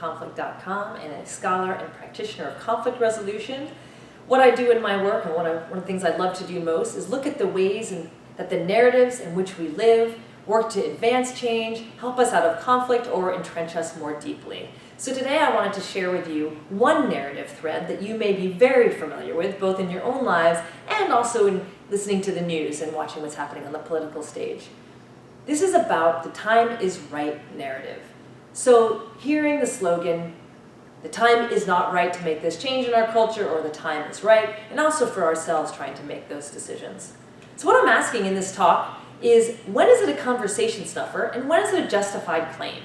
conflict.com and a scholar and practitioner of conflict resolution. What I do in my work, and one of the things I love to do most, is look at the ways that the narratives in which we live work to advance change, help us out of conflict, or entrench us more deeply. So today I wanted to share with you one narrative thread that you may be very familiar with, both in your own lives and also in listening to the news and watching what's happening on the political stage. This is about the time is right narrative. So hearing the slogan, the time is not right to make this change in our culture, or the time is right, and also for ourselves trying to make those decisions. So what I'm asking in this talk is, when is it a conversation stuffer and when is it a justified claim?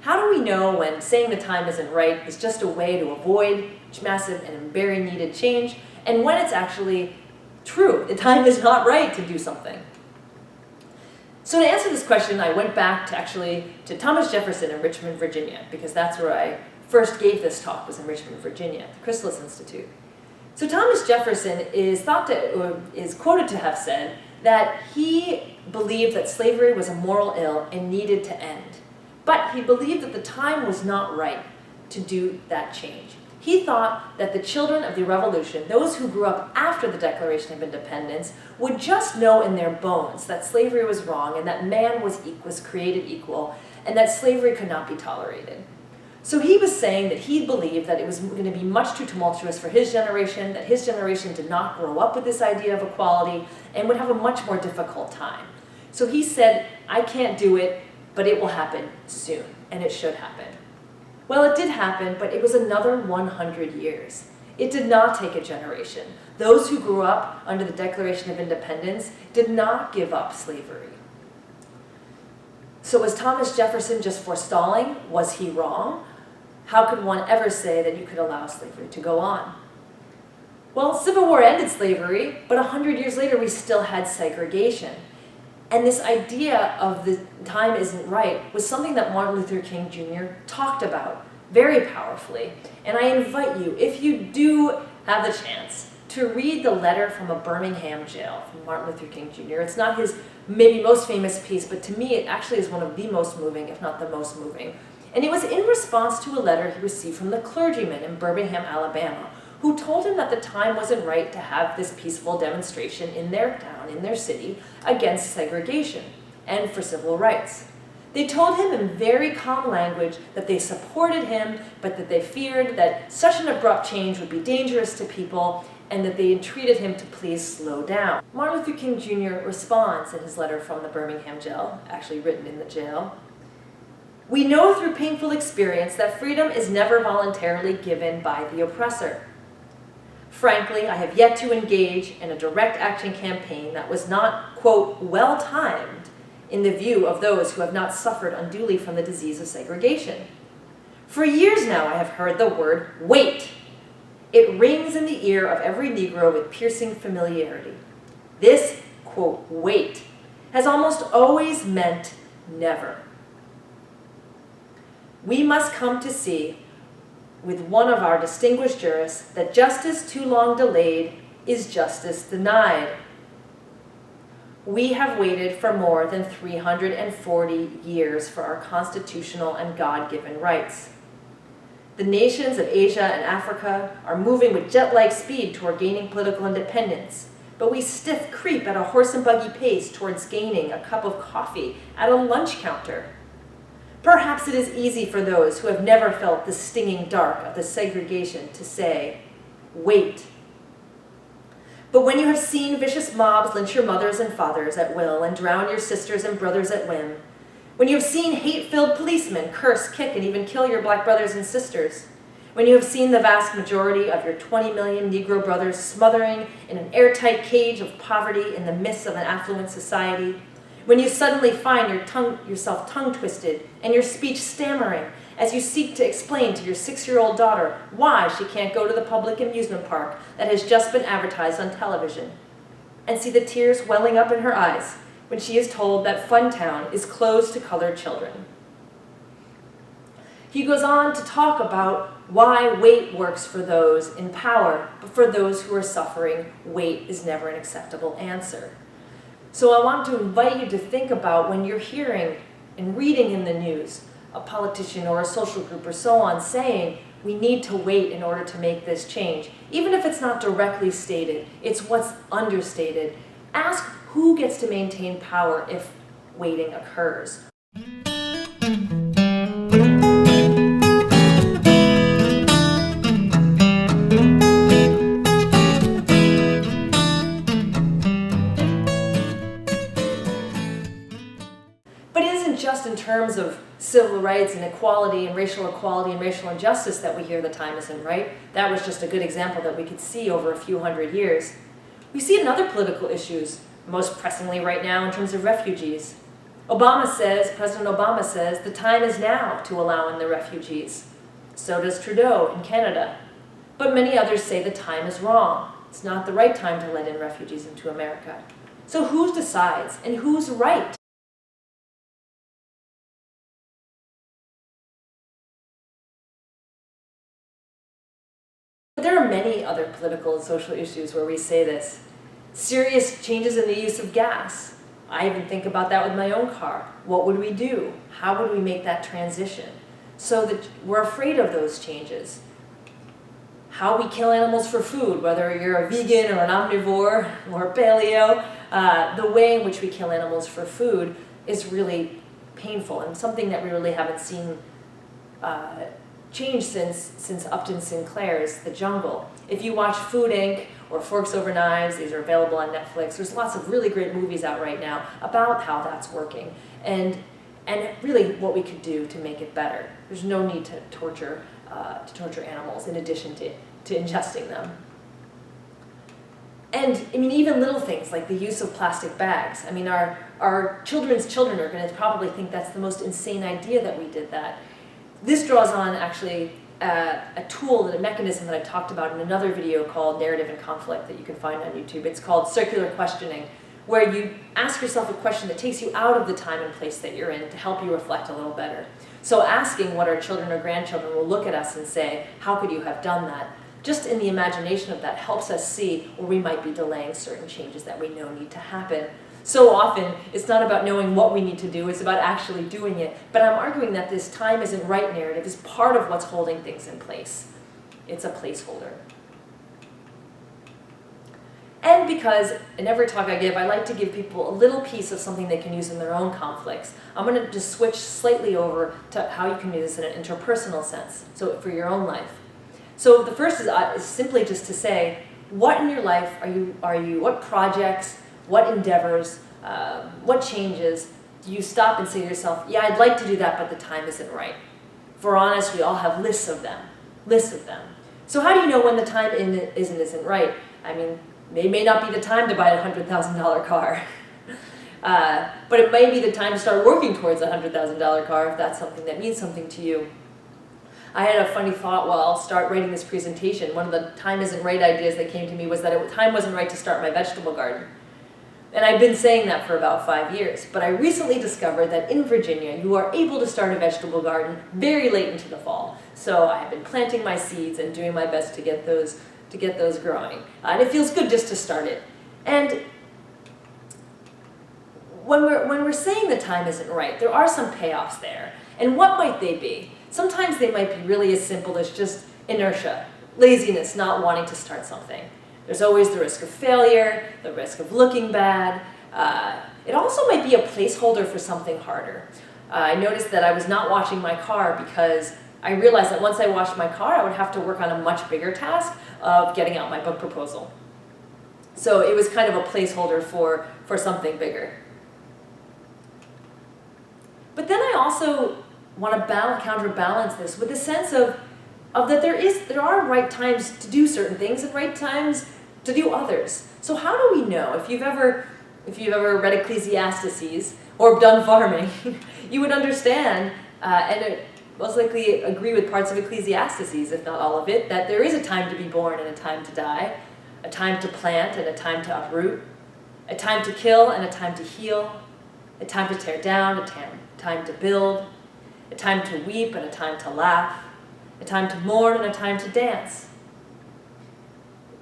How do we know when saying the time isn't right is just a way to avoid massive and very needed change, and when it's actually true, the time is not right to do something? So to answer this question, I went back to Thomas Jefferson in Richmond, Virginia, because that's where I first gave this talk, was in Richmond, Virginia, at the Chrysalis Institute. So Thomas Jefferson is quoted to have said that he believed that slavery was a moral ill and needed to end. But he believed that the time was not right to do that change. He thought that the children of the Revolution, those who grew up after the Declaration of Independence, would just know in their bones that slavery was wrong and that man was created equal and that slavery could not be tolerated. So he was saying that he believed that it was going to be much too tumultuous for his generation, that his generation did not grow up with this idea of equality and would have a much more difficult time. So he said, I can't do it, but it will happen soon, and it should happen. Well, it did happen, but it was another 100 years. It did not take a generation. Those who grew up under the Declaration of Independence did not give up slavery. So was Thomas Jefferson just forestalling? Was he wrong? How could one ever say that you could allow slavery to go on? Well, Civil War ended slavery, but 100 years later we still had segregation. And this idea of the time isn't right was something that Martin Luther King Jr. talked about very powerfully. And I invite you, if you do have the chance, to read the letter from a Birmingham jail from Martin Luther King Jr. It's not his maybe most famous piece, but to me it actually is one of the most moving, if not the most moving. And it was in response to a letter he received from the clergyman in Birmingham, Alabama, who told him that the time wasn't right to have this peaceful demonstration in their town, in their city, against segregation and for civil rights. They told him in very calm language that they supported him, but that they feared that such an abrupt change would be dangerous to people, and that they entreated him to please slow down. Martin Luther King Jr. responds in his letter from the Birmingham jail, actually written in the jail, "We know through painful experience that freedom is never voluntarily given by the oppressor. Frankly, I have yet to engage in a direct action campaign that was not, quote, well-timed in the view of those who have not suffered unduly from the disease of segregation. For years now I have heard the word wait. It rings in the ear of every Negro with piercing familiarity. This, quote, wait, has almost always meant never. We must come to see with one of our distinguished jurists that justice too long delayed is justice denied. We have waited for more than 340 years for our constitutional and God-given rights. The nations of Asia and Africa are moving with jet-like speed toward gaining political independence, but we stiff creep at a horse and buggy pace towards gaining a cup of coffee at a lunch counter. Perhaps it is easy for those who have never felt the stinging dark of the segregation to say, wait. But when you have seen vicious mobs lynch your mothers and fathers at will and drown your sisters and brothers at whim, when you have seen hate-filled policemen curse, kick, and even kill your black brothers and sisters, when you have seen the vast majority of your 20 million Negro brothers smothering in an airtight cage of poverty in the midst of an affluent society, when you suddenly find yourself tongue-twisted and your speech stammering as you seek to explain to your 6-year-old daughter why she can't go to the public amusement park that has just been advertised on television, and see the tears welling up in her eyes when she is told that Funtown is closed to colored children. He goes on to talk about why wait works for those in power, but for those who are suffering, wait is never an acceptable answer. So I want to invite you to think about, when you're hearing and reading in the news a politician or a social group or so on saying, we need to wait in order to make this change. Even if it's not directly stated, it's what's understated. Ask who gets to maintain power if waiting occurs. But it isn't just in terms of civil rights and equality and racial injustice that we hear the time isn't right. That was just a good example that we could see over a few hundred years. We see it in other political issues, most pressingly right now in terms of refugees. President Obama says, the time is now to allow in the refugees. So does Trudeau in Canada. But many others say the time is wrong. It's not the right time to let in refugees into America. So who decides and who's right? But there are many other political and social issues where we say this. Serious changes in the use of gas. I even think about that with my own car. What would we do? How would we make that transition? So that we're afraid of those changes. How we kill animals for food, whether you're a vegan or an omnivore or paleo, the way in which we kill animals for food is really painful and something that we really haven't seen change since Upton Sinclair's The Jungle. If you watch Food Inc. or Forks Over Knives, these are available on Netflix, there's lots of really great movies out right now about how that's working and really what we could do to make it better. There's no need to torture animals in addition to ingesting them. And I mean, even little things like the use of plastic bags. I mean, our children's children are going to probably think that's the most insane idea that we did that. This draws on actually a tool, a mechanism that I talked about in another video called Narrative and Conflict that you can find on YouTube. It's called circular questioning, where you ask yourself a question that takes you out of the time and place that you're in to help you reflect a little better. So asking what our children or grandchildren will look at us and say, how could you have done that? Just in the imagination of that helps us see where we might be delaying certain changes that we know need to happen. So often, it's not about knowing what we need to do, it's about actually doing it. But I'm arguing that this time isn't right narrative is part of what's holding things in place. It's a placeholder. And because in every talk I give, I like to give people a little piece of something they can use in their own conflicts. I'm going to just switch slightly over to how you can use this in an interpersonal sense, so for your own life. So the first is simply just to say, what in your life what projects, what endeavors, what changes do you stop and say to yourself, yeah, I'd like to do that, but the time isn't right. If we're honest, we all have lists of them. So how do you know when the time isn't right? I mean, it may not be the time to buy a $100,000 car. But it may be the time to start working towards a $100,000 car if that's something that means something to you. I had a funny thought while I'll start writing this presentation. One of the time isn't right ideas that came to me was that time wasn't right to start my vegetable garden. And I've been saying that for about 5 years. But I recently discovered that in Virginia, you are able to start a vegetable garden very late into the fall. So I have been planting my seeds and doing my best to get those growing. And it feels good just to start it. And when we're saying the time isn't right, there are some payoffs there. And what might they be? Sometimes they might be really as simple as just inertia, laziness, not wanting to start something. There's always the risk of failure, the risk of looking bad. It also might be a placeholder for something harder. I noticed that I was not washing my car because I realized that once I washed my car, I would have to work on a much bigger task of getting out my book proposal. So it was kind of a placeholder for something bigger. But then I also want to counterbalance this with a sense of that there are right times to do certain things and right times to do others. So how do we know? If you've ever read Ecclesiastes or done farming, you would understand and most likely agree with parts of Ecclesiastes, if not all of it, that there is a time to be born and a time to die, a time to plant and a time to uproot, a time to kill and a time to heal, a time to tear down, a time to build, a time to weep and a time to laugh, a time to mourn and a time to dance.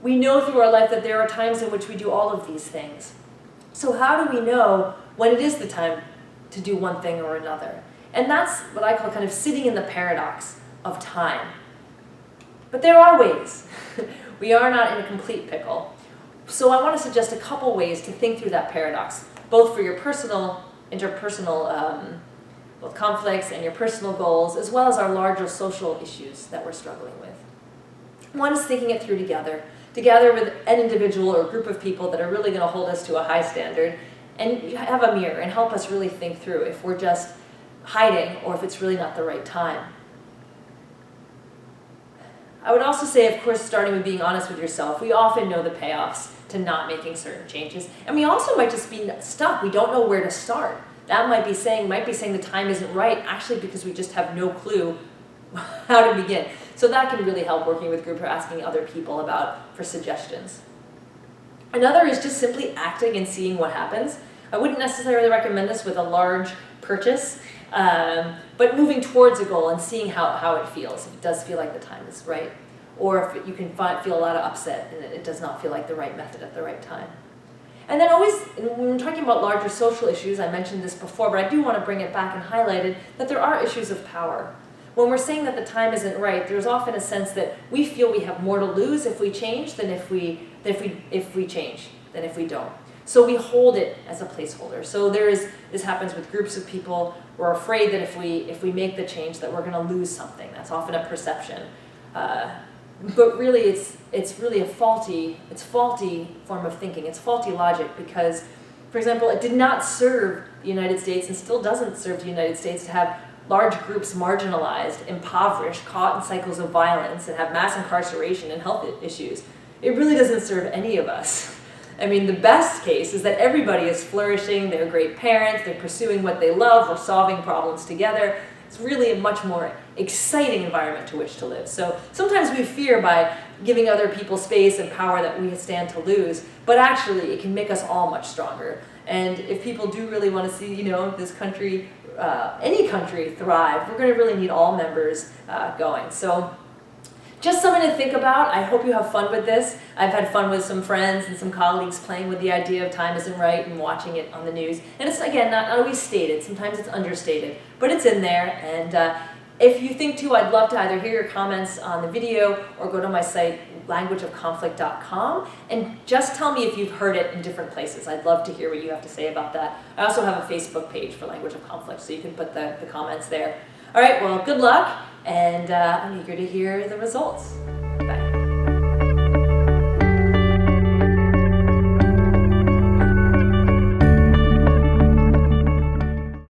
We know through our life that there are times in which we do all of these things. So how do we know when it is the time to do one thing or another? And that's what I call kind of sitting in the paradox of time. But there are ways. We are not in a complete pickle. So I want to suggest a couple ways to think through that paradox, both for your personal, interpersonal both conflicts and your personal goals, as well as our larger social issues that we're struggling with. One is thinking it through together with an individual or a group of people that are really going to hold us to a high standard, and have a mirror and help us really think through if we're just hiding or if it's really not the right time. I would also say, of course, starting with being honest with yourself. We often know the payoffs to not making certain changes, and we also might just be stuck. We don't know where to start. That might be saying the time isn't right, actually because we just have no clue how to begin. So that can really help working with group or asking other people for suggestions. Another is just simply acting and seeing what happens. I wouldn't necessarily recommend this with a large purchase, but moving towards a goal and seeing how it feels, if it does feel like the time is right, or if you can feel a lot of upset and it does not feel like the right method at the right time. And then always, when we're talking about larger social issues, I mentioned this before, but I do want to bring it back and highlight it, that there are issues of power. When we're saying that the time isn't right, there's often a sense that we feel we have more to lose if we change than if we don't. So we hold it as a placeholder. So this happens with groups of people. We're afraid that if we make the change that we're going to lose something. That's often a perception. But really it's really a faulty form of thinking. It's faulty logic because, for example, it did not serve the United States and still doesn't serve the United States to have large groups marginalized, impoverished, caught in cycles of violence, and have mass incarceration and health issues. It really doesn't serve any of us. I mean, the best case is that everybody is flourishing, they're great parents, they're pursuing what they love, we're solving problems together. It's really a much more exciting environment to which to live. So sometimes we fear by giving other people space and power that we stand to lose, but actually it can make us all much stronger. And if people do really want to see, this country, any country thrive, we're going to really need all members going. So just something to think about. I hope you have fun with this. I've had fun with some friends and some colleagues playing with the idea of time isn't right and watching it on the news. And it's, again, not always stated. Sometimes it's understated, but it's in there. And if you think too, I'd love to either hear your comments on the video or go to my site, languageofconflict.com, and just tell me if you've heard it in different places. I'd love to hear what you have to say about that. I also have a Facebook page for Language of Conflict, so you can put the comments there. All right, well, good luck, and I'm eager to hear the results.